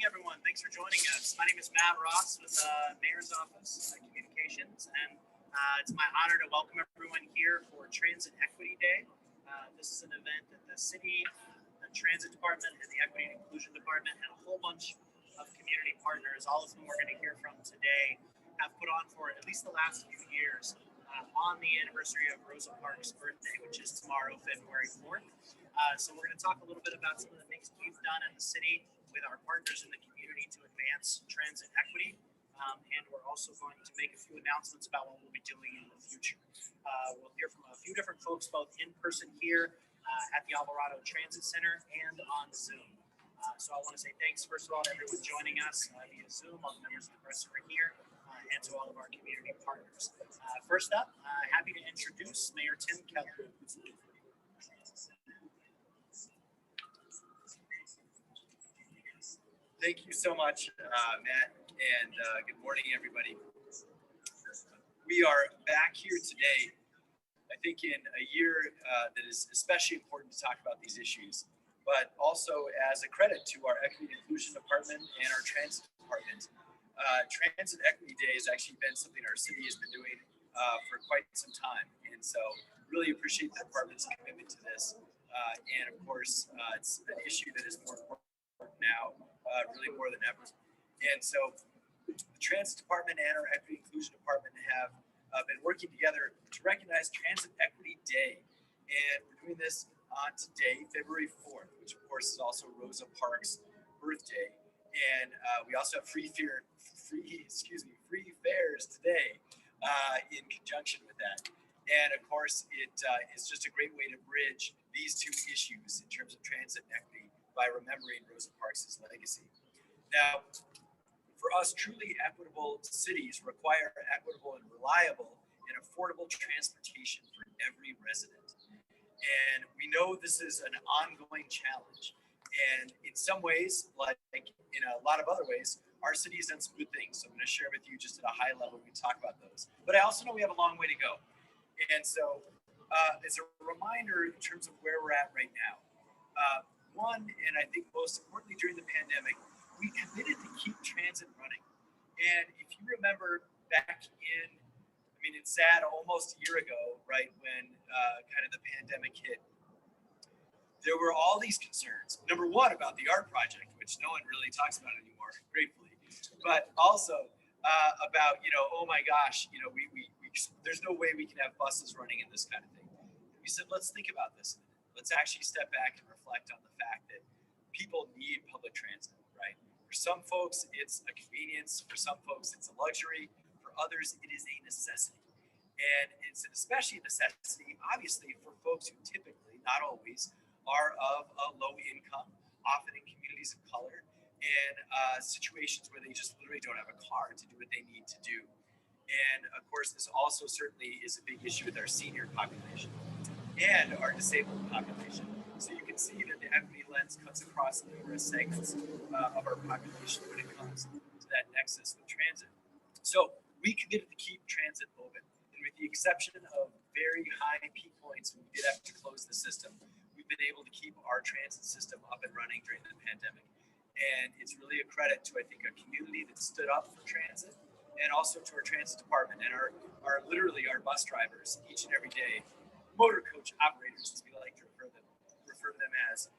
everyone. Thanks for joining us. My name is Matt Ross with Mayor's Office Communications, and it's my honor to welcome everyone here for Transit Equity Day. This is an event that the city, the Transit Department, and the Equity and Inclusion Department, and a whole bunch of community partners, all of whom we're going to hear from today, have put on for at least the last few years on the anniversary of Rosa Parks' birthday, which is tomorrow, February 4th. So we're going to talk a little bit about some of the things we've done in the city with our partners in the community to advance transit equity. And we're also going to make a few announcements about what we'll be doing in the future. We'll hear from a few different folks, both in person here at the Alvarado Transit Center and on Zoom. So I want to say thanks, first of all, to everyone joining us via Zoom, all the members of the press who are here, and to all of our community partners. First up, happy to introduce Mayor Tim Keller. Thank you so much, Matt, and good morning, everybody. We are back here today, I think, in a year that is especially important to talk about these issues, but also as a credit to our Equity and Inclusion Department and our Transit Department. Transit Equity Day has actually been something our city has been doing for quite some time, and so really appreciate the department's commitment to this. And of course, it's an issue that is more important now, really more than ever. And so the Transit Department and our Equity and Inclusion Department have been working together to recognize Transit Equity Day. And we're doing this on today, February 4th, which of course is also Rosa Parks' birthday. And we also have free fares today in conjunction with that. And of course, it is just a great way to bridge these two issues in terms of transit equity by remembering Rosa Parks' legacy. Now, for us, truly equitable cities require equitable and reliable and affordable transportation for every resident. And we know this is an ongoing challenge. And in some ways, like in a lot of other ways, our city has done some good things. So I'm going to share with you just at a high level, we talk about those. But I also know we have a long way to go. And so it's a reminder in terms of where we're at right now. One, and I think most importantly during the pandemic, we committed to keep transit running. And if you remember back in, I mean, it's sad, almost a year ago, right, when kind of the pandemic hit, there were all these concerns. Number one, about the art project, which no one really talks about anymore, gratefully. But also about, oh my gosh, there's no way we can have buses running in this kind of thing. We said, let's think about this. Let's actually step back and reflect on the fact that people need public transit, right? For some folks, it's a convenience. For some folks, it's a luxury. For others, it is a necessity. And it's especially a necessity, obviously, for folks who typically, not always, are of a low income, often in communities of color, and situations where they just literally don't have a car to do what they need to do. And of course, this also certainly is a big issue with our senior population and our disabled population. So you can see that the equity lens cuts across numerous segments of our population when it comes to that nexus with transit. So we committed to keep transit open. And with the exception of very high peak points when we did have to close the system, we've been able to keep our transit system up and running during the pandemic. And it's really a credit to, I think, a community that stood up for transit, and also to our transit department and our literally our bus drivers each and every day, motor coach operators, as we like to refer to them as,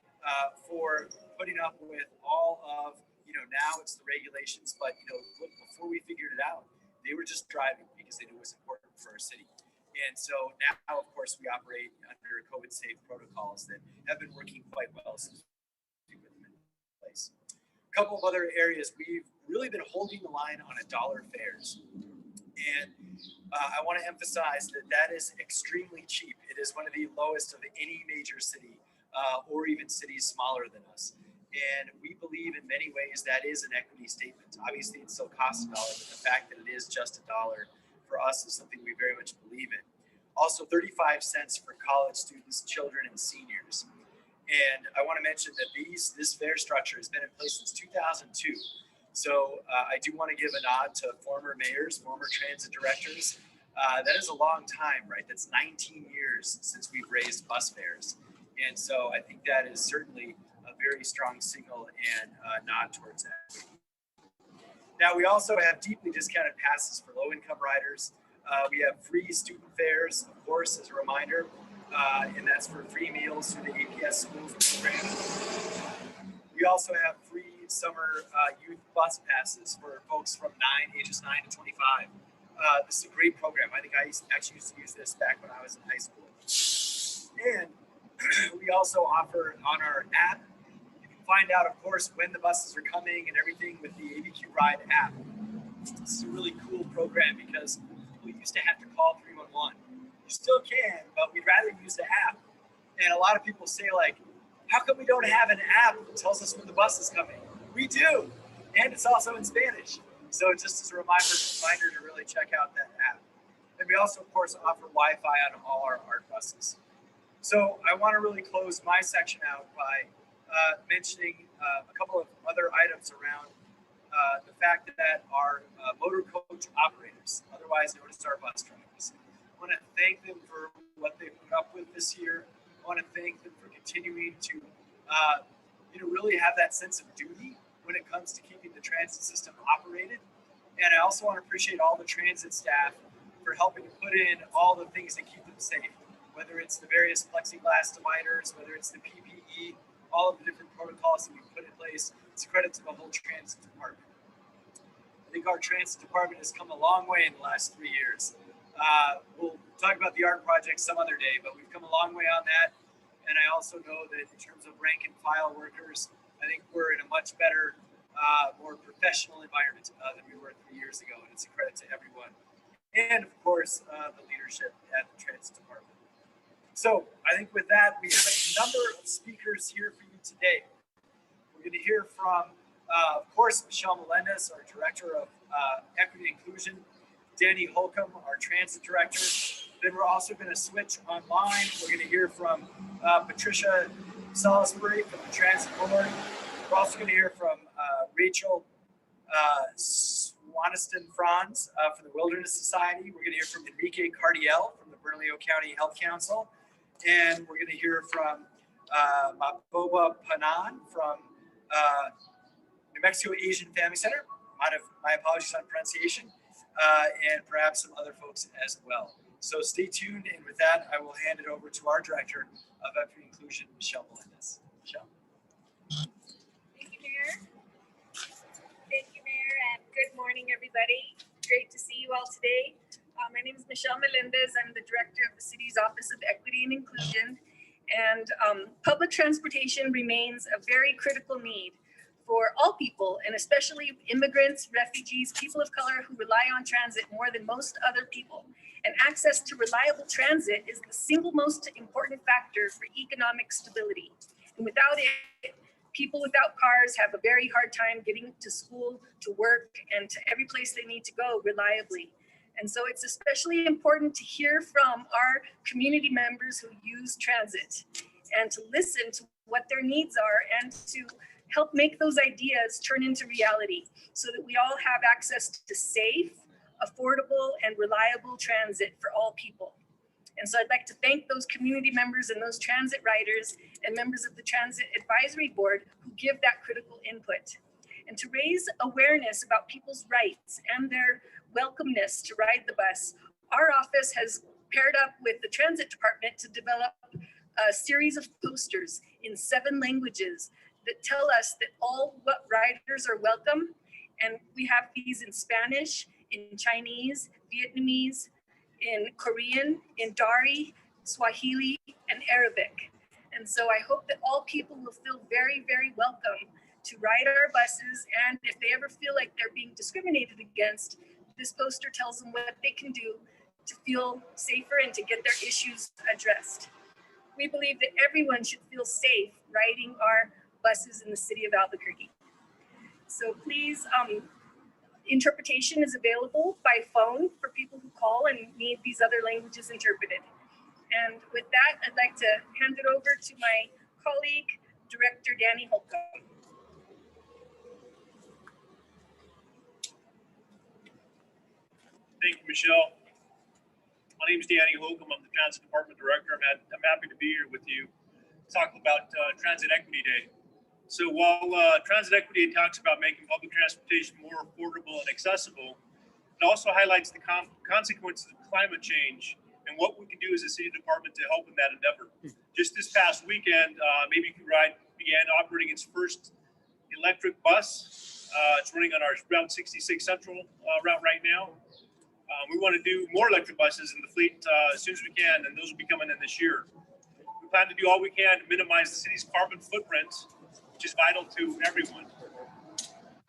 for putting up with all of, now it's the regulations, but, look, before we figured it out, they were just driving because they knew it was important for our city. And so now, of course, we operate under COVID-safe protocols that have been working quite well since we put them in place. A couple of other areas, we've really been holding the line on $1 fares. And I want to emphasize that is extremely cheap. It is one of the lowest of any major city or even cities smaller than us. And we believe in many ways that is an equity statement. Obviously, it still costs $1, but the fact that it is just $1 for us is something we very much believe in. Also, 35 cents for college students, children, and seniors. And I want to mention that this fare structure has been in place since 2002. So I do want to give a nod to former mayors, former transit directors. That is a long time, right? That's 19 years since we've raised bus fares. And so I think that is certainly a a very strong signal and nod towards equity. Now, we also have deeply discounted passes for low-income riders. We have free student fares, of course, as a reminder, and that's for free meals through the APS Schools program. We also have free summer youth bus passes for folks from ages 9 to 25. This is a great program. I think I actually used to use this back when I was in high school. And we also offer on our app, you can find out, of course, when the buses are coming and everything with the ABQ RIDE app. This is a really cool program because people used to have to call 311. You still can, but we'd rather use the app. And a lot of people say, like, how come we don't have an app that tells us when the bus is coming? We do, and it's also in Spanish. So just as a reminder to really check out that app. And we also, of course, offer Wi-Fi on all our art buses. So I want to really close my section out by mentioning a couple of other items around the fact that our motor coach operators, otherwise known as our bus drivers, I want to thank them for what they put up with this year. I want to thank them for continuing to really have that sense of duty when it comes to keeping the transit system operated. And I also want to appreciate all the transit staff for helping to put in all the things that keep them safe, whether it's the various plexiglass dividers, whether it's the PPE, all of the different protocols that we've put in place. It's a credit to the whole transit department. I think our transit department has come a long way in the last 3 years. We'll talk about the art project some other day, but we've come a long way on that. And I also know that in terms of rank and file workers, I think we're in a much better, more professional environment than we were 3 years ago. And it's a credit to everyone. And of course, the leadership at the transit department. So I think with that, we have a number of speakers here for you today. We're going to hear from, of course, Michelle Melendez, our Director of Equity and Inclusion, Danny Holcomb, our Transit Director. Then we're also going to switch online. We're going to hear from Patricia Salisbury from the Transit Board. We're also going to hear from Rachel Swanson Franz from the Wilderness Society. We're going to hear from Enrique Cardiel from the Bernalillo County Health Council. And we're going to hear from Maboba Panan from New Mexico Asian Family Center. My apologies on pronunciation. And perhaps some other folks as well. So stay tuned. And with that, I will hand it over to our Director of Equity and Inclusion, Michelle Melendez. Michelle. Thank you, Mayor. Thank you, Mayor, and good morning, everybody. Great to see you all today. My name is Michelle Melendez. I'm the Director of the City's Office of Equity and Inclusion. And public transportation remains a very critical need for all people, and especially immigrants, refugees, people of color who rely on transit more than most other people. And access to reliable transit is the single most important factor for economic stability. And without it, people without cars have a very hard time getting to school, to work, and to every place they need to go reliably. And so it's especially important to hear from our community members who use transit and to listen to what their needs are and to help make those ideas turn into reality so that we all have access to safe, affordable, and reliable transit for all people. And so I'd like to thank those community members and those transit riders and members of the Transit Advisory Board who give that critical input. And to raise awareness about people's rights and their welcomeness to ride the bus, our office has paired up with the Transit Department to develop a series of posters in 7 languages that tell us that all riders are welcome. And we have these in Spanish, in Chinese, Vietnamese, in Korean, in Dari, Swahili, and Arabic. And so I hope that all people will feel very, very welcome to ride our buses. And if they ever feel like they're being discriminated against, this poster tells them what they can do to feel safer and to get their issues addressed. We believe that everyone should feel safe riding our buses in the city of Albuquerque. So please, interpretation is available by phone for people who call and need these other languages interpreted. And with that, I'd like to hand it over to my colleague, Director Danny Holcomb. Thank you, Michelle. My name is Danny Holcomb. I'm the Transit Department Director. I'm happy to be here with you to talk about Transit Equity Day. So while transit equity talks about making public transportation more affordable and accessible, it also highlights the consequences of climate change and what we can do as a city department to help in that endeavor. Just this past weekend, ABQ RIDE began operating its first electric bus. It's running on our Route 66 Central route right now. We want to do more electric buses in the fleet as soon as we can, and those will be coming in this year. We plan to do all we can to minimize the city's carbon footprint, which is vital to everyone.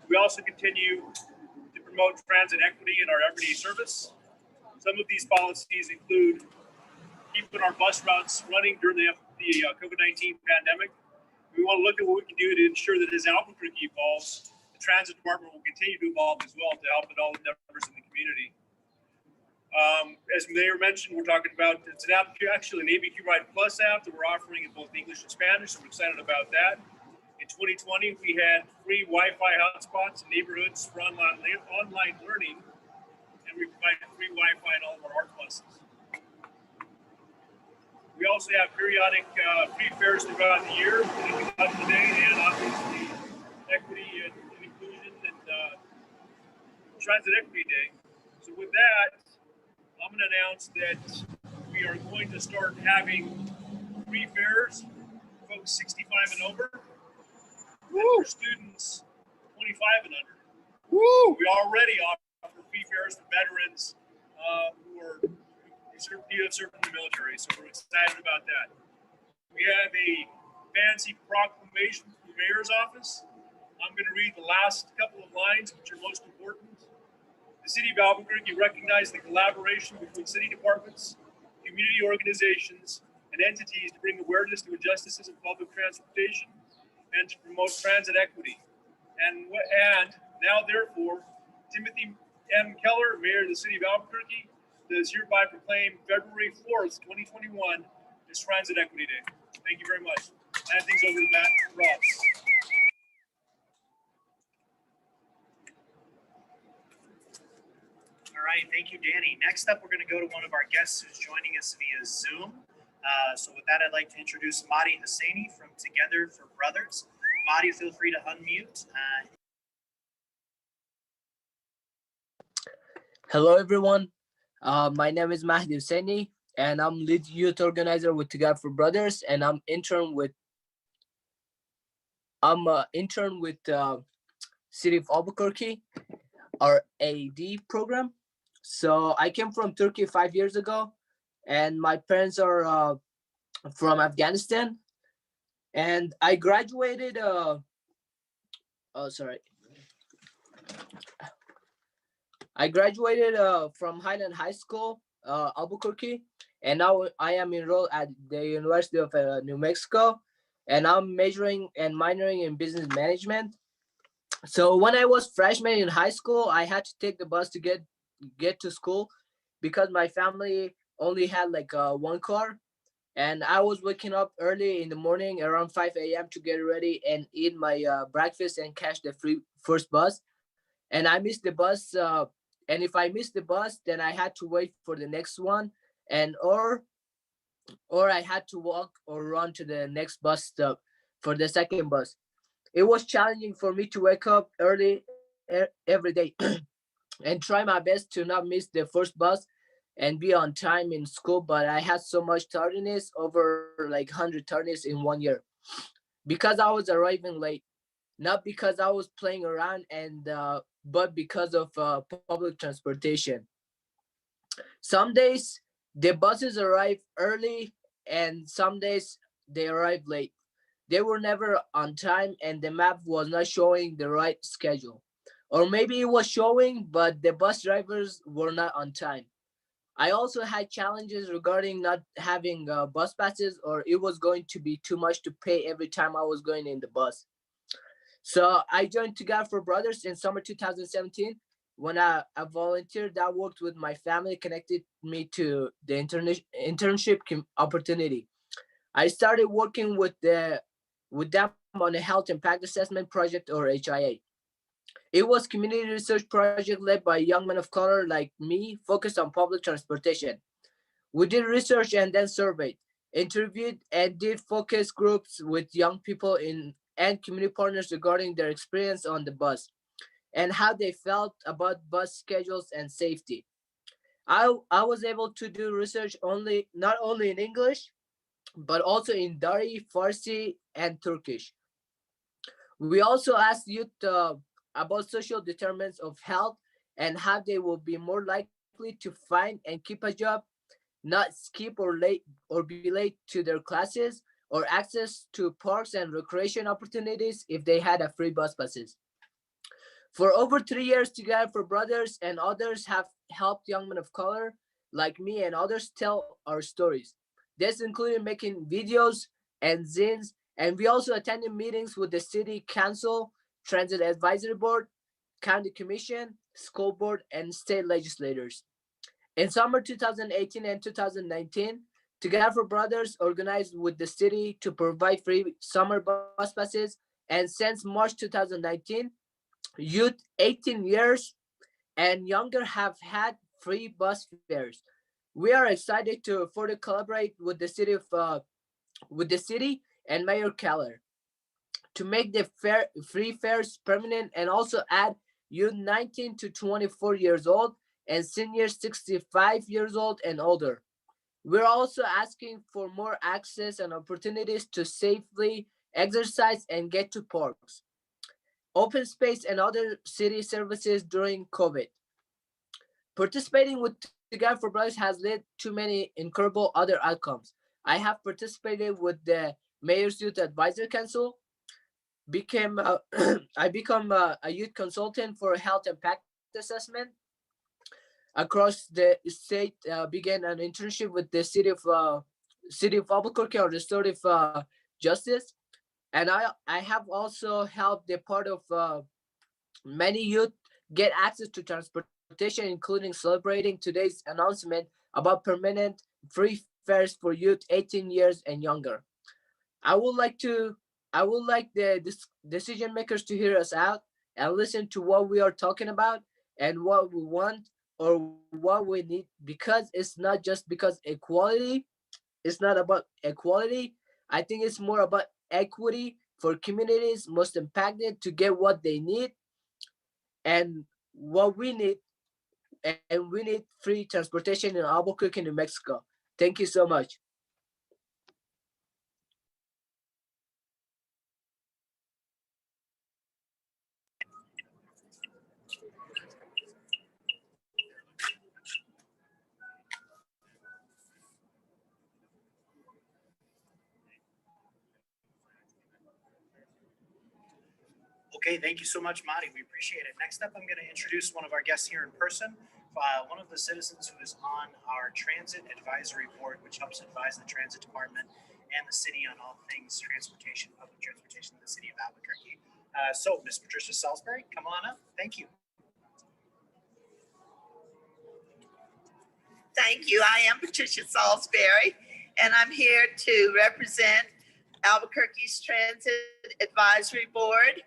We also continue to promote transit equity in our everyday service. Some of these policies include keeping our bus routes running during the COVID-19 pandemic. We want to look at what we can do to ensure that as Albuquerque evolves, the transit department will continue to evolve as well to help in all endeavors in the community. As Mayor mentioned, we're talking about, it's actually an ABQ RIDE Plus app that we're offering in both English and Spanish, so we're excited about that. In 2020, we had free Wi-Fi hotspots in neighborhoods for online learning, and we provide free Wi-Fi in all of our art buses. We also have periodic free fares throughout the year, including the day, and obviously equity and inclusion and Transit Equity Day. So with that, I'm going to announce that we are going to start having free fares for folks 65 and over, and for students 25 and under. Woo! We already offer free fares for veterans who have served in the military, so we're excited about that. We have a fancy proclamation from the mayor's office. I'm going to read the last couple of lines, which are most important. The City of Albuquerque recognizes the collaboration between city departments, community organizations, and entities to bring awareness to injustices in public transportation and to promote transit equity. And now, therefore, Timothy M. Keller, Mayor of the City of Albuquerque, does hereby proclaim February 4th, 2021 as Transit Equity Day. Thank you very much. I hand things over to Matt Ross. All right, thank you, Danny. Next up, we're going to go to one of our guests who's joining us via Zoom. So with that, I'd like to introduce Madi Hosseini from Together for Brothers. Madi, feel free to unmute. Hello, everyone. My name is Mahdi Hosseini, and I'm lead youth organizer with Together for Brothers, and I'm intern with City of Albuquerque, our AD program. So I came from Turkey 5 years ago, and my parents are from Afghanistan, and I graduated. I graduated from Highland High School, Albuquerque, and now I am enrolled at the University of New Mexico, and I'm majoring and minoring in business management. So when I was freshman in high school, I had to take the bus to get to school because my family only had like one car, and I was waking up early in the morning around 5 a.m. to get ready and eat my breakfast and catch the first bus. And I missed the bus. And if I missed the bus, then I had to wait for the next one, and or I had to walk or run to the next bus stop for the second bus. It was challenging for me to wake up early every day and try my best to not miss the first bus and be on time in school. But I had so much tardiness, over like 100 tardiness in 1 year, because I was arriving late, not because I was playing around, but because of public transportation. Some days the buses arrive early, and some days they arrive late. They were never on time, and the map was not showing the right schedule. Or maybe it was showing, but the bus drivers were not on time. I also had challenges regarding not having bus passes, or it was going to be too much to pay every time I was going in the bus. So I joined Together for Brothers in summer 2017 when I volunteered. That worked with my family, connected me to the internship opportunity. I started working with them on a health impact assessment project, or HIA. It was community research project led by young men of color like me, focused on public transportation. We did research and then surveyed, interviewed, and did focus groups with young people in and community partners regarding their experience on the bus and how they felt about bus schedules and safety. I was able to do research not only in English, but also in Dari, Farsi, and Turkish. We also asked youth about social determinants of health and how they will be more likely to find and keep a job, not skip or be late to their classes, or access to parks and recreation opportunities if they had a free bus passes. For over 3 years, Together for Brothers and others have helped young men of color like me and others tell our stories. This included making videos and zines, and we also attended meetings with the city council, transit advisory board, county commission, school board, and state legislators. In summer 2018 and 2019, Together for Brothers organized with the city to provide free summer bus passes, and since March 2019, youth 18 years and younger have had free bus fares. We are excited to further collaborate with the city and Mayor Keller to make the free fares permanent and also add youth 19 to 24 years old and seniors 65 years old and older. We're also asking for more access and opportunities to safely exercise and get to parks, open space, and other city services during COVID. Participating with Together for Brothers has led to many incredible other outcomes. I have participated with the Mayor's Youth Advisory Council, I become a youth consultant for health impact assessment across the state. Began an internship with the city of Albuquerque on restorative justice, and I have also helped the part of many youth get access to transportation, including celebrating today's announcement about permanent free fares for youth 18 years and younger. I would like the decision makers to hear us out and listen to what we are talking about and what we want or what we need, because it's not just because equality, it's not about equality. I think it's more about equity for communities most impacted to get what they need and what we need, and we need free transportation in Albuquerque, New Mexico. Thank you so much. Okay, thank you so much, Madi. We appreciate it. Next up, I'm going to introduce one of our guests here in person, one of the citizens who is on our Transit Advisory Board, which helps advise the Transit Department and the city on all things transportation, public transportation in the city of Albuquerque. So, Ms. Patricia Salisbury, come on up. Thank you. Thank you. I am Patricia Salisbury, and I'm here to represent Albuquerque's Transit Advisory Board.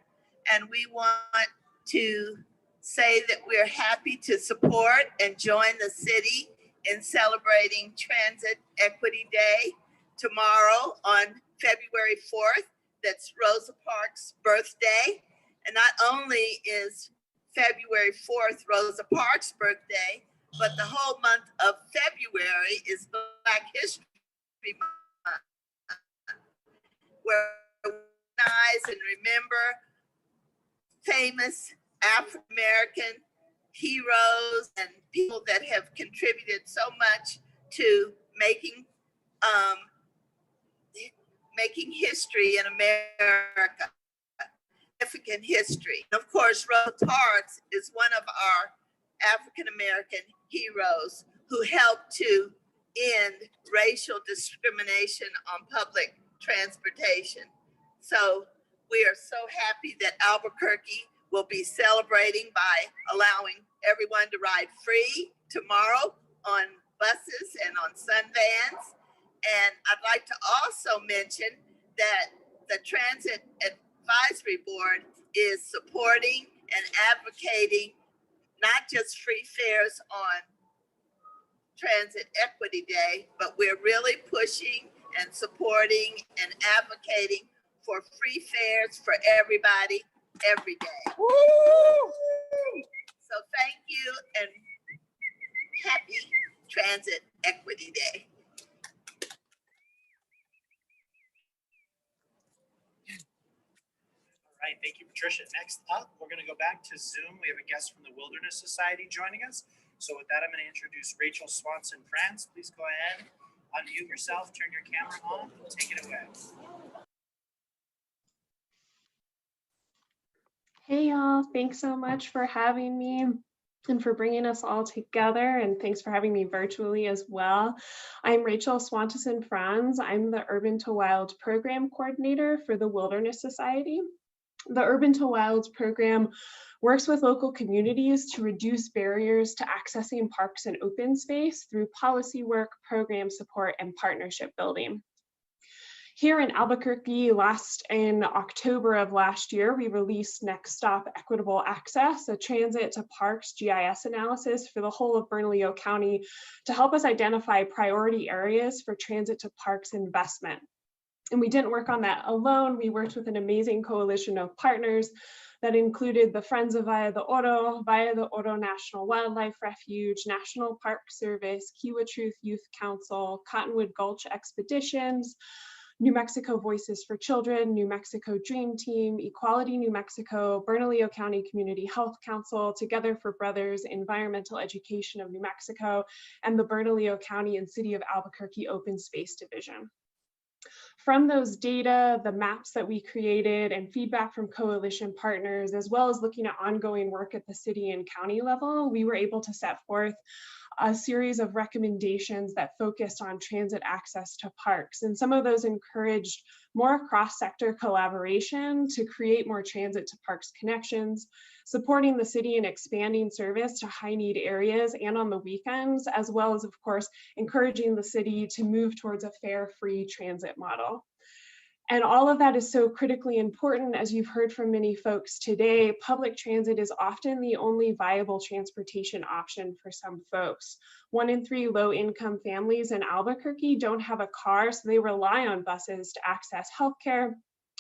And we want to say that we're happy to support and join the city in celebrating Transit Equity Day tomorrow on February 4th. That's Rosa Parks' birthday. And not only is February 4th Rosa Parks' birthday, but the whole month of February is Black History Month, where we recognize and remember famous African-American heroes and people that have contributed so much to making history in America, significant history. Of course, Rosa Parks is one of our African-American heroes who helped to end racial discrimination on public transportation. So we are so happy that Albuquerque will be celebrating by allowing everyone to ride free tomorrow on buses and on sun vans. And I'd like to also mention that the Transit Advisory Board is supporting and advocating not just free fares on Transit Equity Day, but we're really pushing and supporting and advocating for free fares for everybody, every day. So thank you and happy Transit Equity Day. All right, thank you, Patricia. Next up, we're going to go back to Zoom. We have a guest from the Wilderness Society joining us. So with that, I'm going to introduce Rachel Swanson France. Please go ahead, unmute yourself, turn your camera on, and take it away. Hey y'all, thanks so much for having me and for bringing us all together, and thanks for having me virtually as well. I'm Rachel Swanson Franz. I'm the Urban to Wild Program Coordinator for the Wilderness Society. The Urban to Wild program works with local communities to reduce barriers to accessing parks and open space through policy work, program support, and partnership building. Here in Albuquerque, in October of last year, we released Next Stop Equitable Access, a transit to parks GIS analysis for the whole of Bernalillo County to help us identify priority areas for transit to parks investment. And we didn't work on that alone. We worked with an amazing coalition of partners that included the Friends of Valle de Oro National Wildlife Refuge, National Park Service, Kiowa Truth Youth Council, Cottonwood Gulch Expeditions, New Mexico Voices for Children, New Mexico Dream Team, Equality New Mexico, Bernalillo County Community Health Council, Together for Brothers, Environmental Education of New Mexico, and the Bernalillo County and City of Albuquerque Open Space Division. From those data, the maps that we created, and feedback from coalition partners, as well as looking at ongoing work at the city and county level, we were able to set forth a series of recommendations that focused on transit access to parks. And some of those encouraged more cross-sector collaboration to create more transit to parks connections, supporting the city in expanding service to high-need areas and on the weekends, as well as, of course, encouraging the city to move towards a fare, free transit model. And all of that is so critically important. As you've heard from many folks today, public transit is often the only viable transportation option for some folks. 1 in 3 low-income families in Albuquerque don't have a car, so they rely on buses to access healthcare,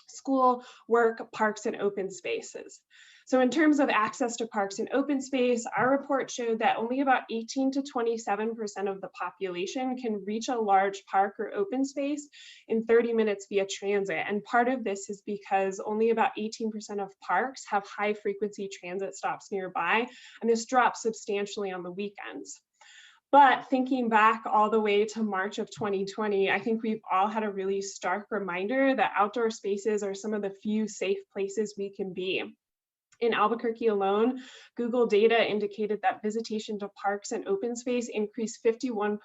school, work, parks, and open spaces. So in terms of access to parks and open space, our report showed that only about 18 to 27% of the population can reach a large park or open space in 30 minutes via transit. And part of this is because only about 18% of parks have high frequency transit stops nearby, and this drops substantially on the weekends. But thinking back all the way to March of 2020, I think we've all had a really stark reminder that outdoor spaces are some of the few safe places we can be. In Albuquerque alone, Google data indicated that visitation to parks and open space increased 51%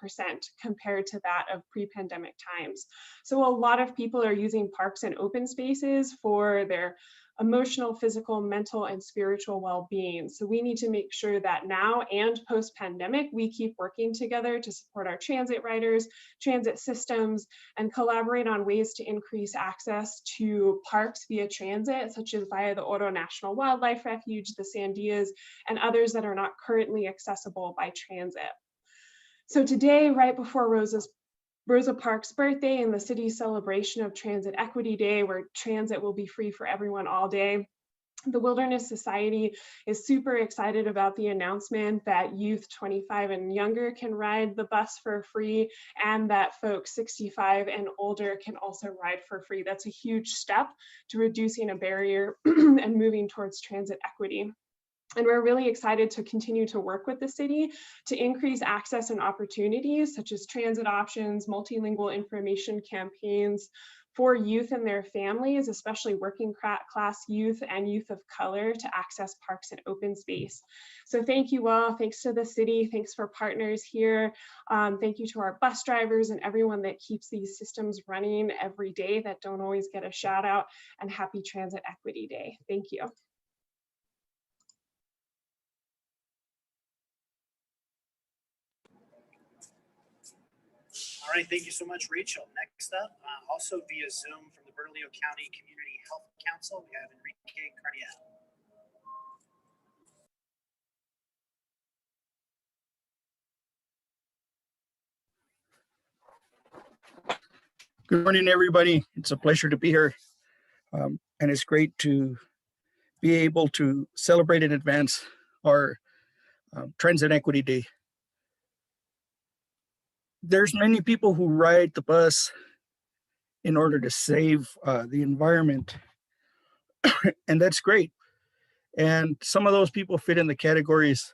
compared to that of pre-pandemic times. So a lot of people are using parks and open spaces for their emotional, physical, mental, and spiritual well-being. So we need to make sure that now and post-pandemic, we keep working together to support our transit riders, transit systems, and collaborate on ways to increase access to parks via transit, such as via the Oro National Wildlife Refuge, the Sandias, and others that are not currently accessible by transit. So today, right before Rosa Parks' birthday and the city's celebration of Transit Equity Day, where transit will be free for everyone all day, the Wilderness Society is super excited about the announcement that youth 25 and younger can ride the bus for free, and that folks 65 and older can also ride for free. That's a huge step to reducing a barrier and moving towards transit equity. And we're really excited to continue to work with the city to increase access and opportunities such as transit options, multilingual information campaigns for youth and their families, especially working class youth and youth of color, to access parks and open space. So thank you all. Thanks to the city. Thanks for partners here. Thank you to our bus drivers and everyone that keeps these systems running every day that don't always get a shout out, and happy Transit Equity Day. Thank you. All right, thank you so much, Rachel. Next up, also via Zoom from the Bernalillo County Community Health Council, we have Enrique Cardiel. Good morning, everybody. It's a pleasure to be here And it's great to be able to celebrate in advance our Transit Equity Day. There's many people who ride the bus in order to save the environment, and that's great. And some of those people fit in the categories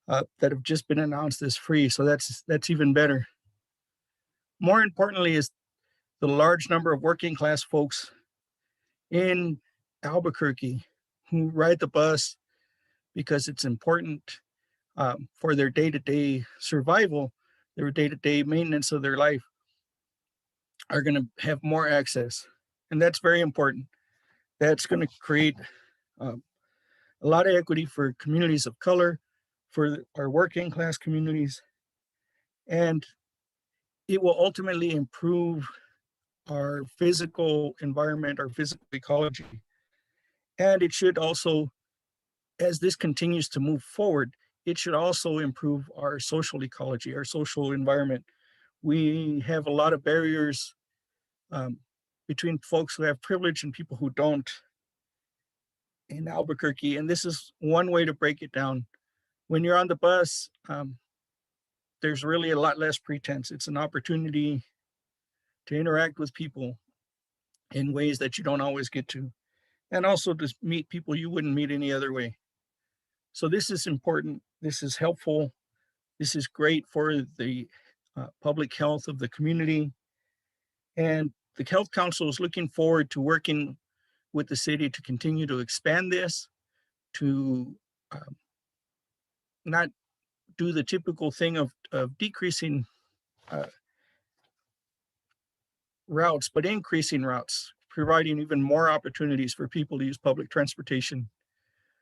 that have just been announced as free, so that's even better. More importantly is the large number of working class folks in Albuquerque who ride the bus because it's important for their day-to-day survival, their day-to-day maintenance of their life, are going to have more access. And that's very important. That's going to create a lot of equity for communities of color, for our working class communities, and it will ultimately improve our physical environment, our physical ecology. And it should also, as this continues to move forward, it should also improve our social ecology, our social environment. We have a lot of barriers between folks who have privilege and people who don't in Albuquerque. And this is one way to break it down. When you're on the bus, there's really a lot less pretense. It's an opportunity to interact with people in ways that you don't always get to, and also to meet people you wouldn't meet any other way. So this is important. This is helpful. This is great for the public health of the community. And the Health Council is looking forward to working with the city to continue to expand this, to not do the typical thing of decreasing routes, but increasing routes, providing even more opportunities for people to use public transportation,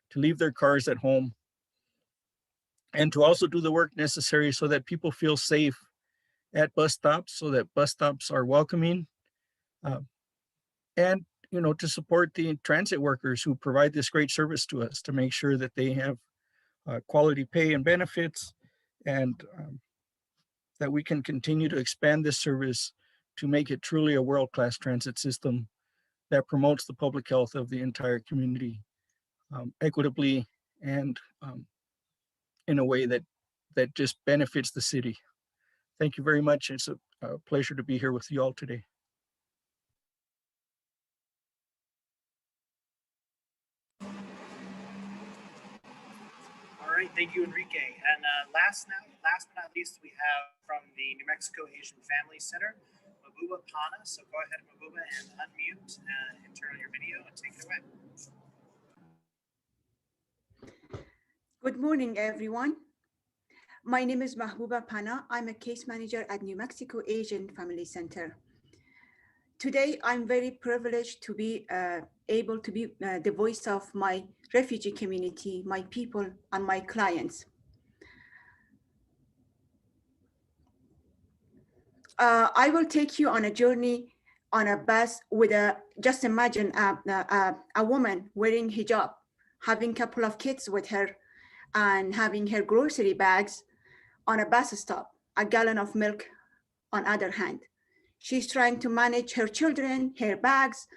to leave their cars at home, and to also do the work necessary so that people feel safe at bus stops, so that bus stops are welcoming, and to support the transit workers who provide this great service to us, to make sure that they have quality pay and benefits, and that we can continue to expand this service to make it truly a world-class transit system that promotes the public health of the entire community equitably and in a way that just benefits the city. Thank you very much. It's a pleasure to be here with you all today. All right, thank you, Enrique. And last but not least, we have from the New Mexico Asian Family Center, Mabuba Pana. So go ahead, Mabuba, and unmute and turn on your video and take it away. Good morning, everyone. My name is Mahbuba Pana. I'm a case manager at New Mexico Asian Family Center. Today, I'm very privileged to be able to be the voice of my refugee community, my people, and my clients. I will take you on a journey on a bus with just imagine a woman wearing hijab, having a couple of kids with her, and having her grocery bags on a bus stop, a gallon of milk on other hand. She's trying to manage her children, her bags,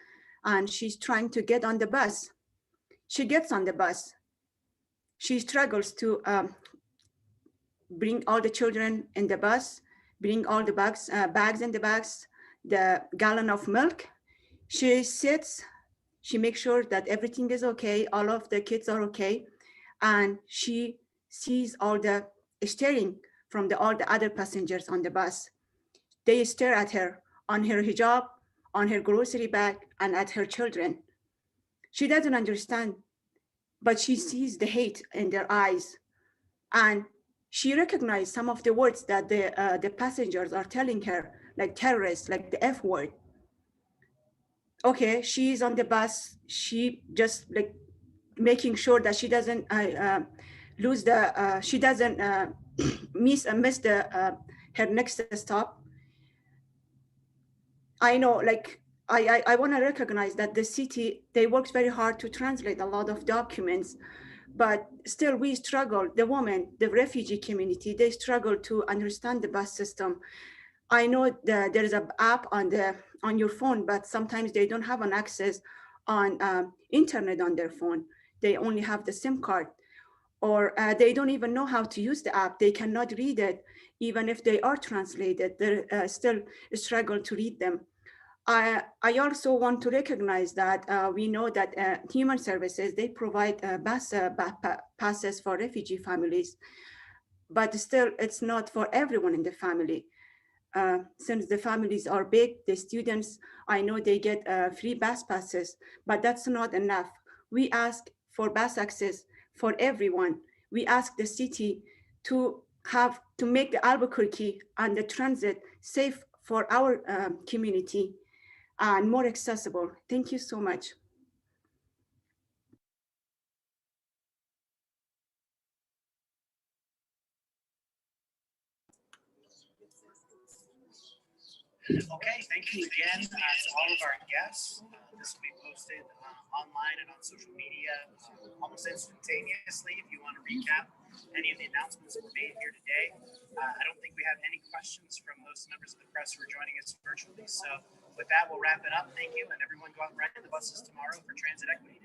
and she's trying to get on the bus. She gets on the bus. She struggles to bring all the children in the bus, bring all the bags in the bags, the gallon of milk. She sits, she makes sure that everything is okay, all of the kids are okay, and she sees all the staring from all the other passengers on the bus. They stare at her on her hijab, on her grocery bag, and at her children. She doesn't understand, but she sees the hate in their eyes. And she recognized some of the words that the passengers are telling her, like terrorists, like the F word. Okay, she's on the bus. She just like making sure that she doesn't lose the, she doesn't miss her next stop. I know, like, I want to recognize that the city, they worked very hard to translate a lot of documents, but still we struggle, the women, the refugee community, they struggle to understand the bus system. I know that there is an app on your phone, but sometimes they don't have an access on internet on their phone. They only have the SIM card, or they don't even know how to use the app. They cannot read it. Even if they are translated, they still struggle to read them. I also want to recognize that we know that Human Services, they provide bus passes for refugee families, but still it's not for everyone in the family. Since the families are big, the students, I know they get free bus passes, but that's not enough. We ask for bus access for everyone. We ask the city to make the Albuquerque and the transit safe for our community and more accessible. Thank you so much. Okay, thank you again to all of our guests. This will be posted online and on social media almost instantaneously if you want to recap any of the announcements that were made here today. I don't think we have any questions from those members of the press who are joining us virtually. So with that, we'll wrap it up. Thank you, and everyone go out and ride the buses tomorrow for Transit Equity.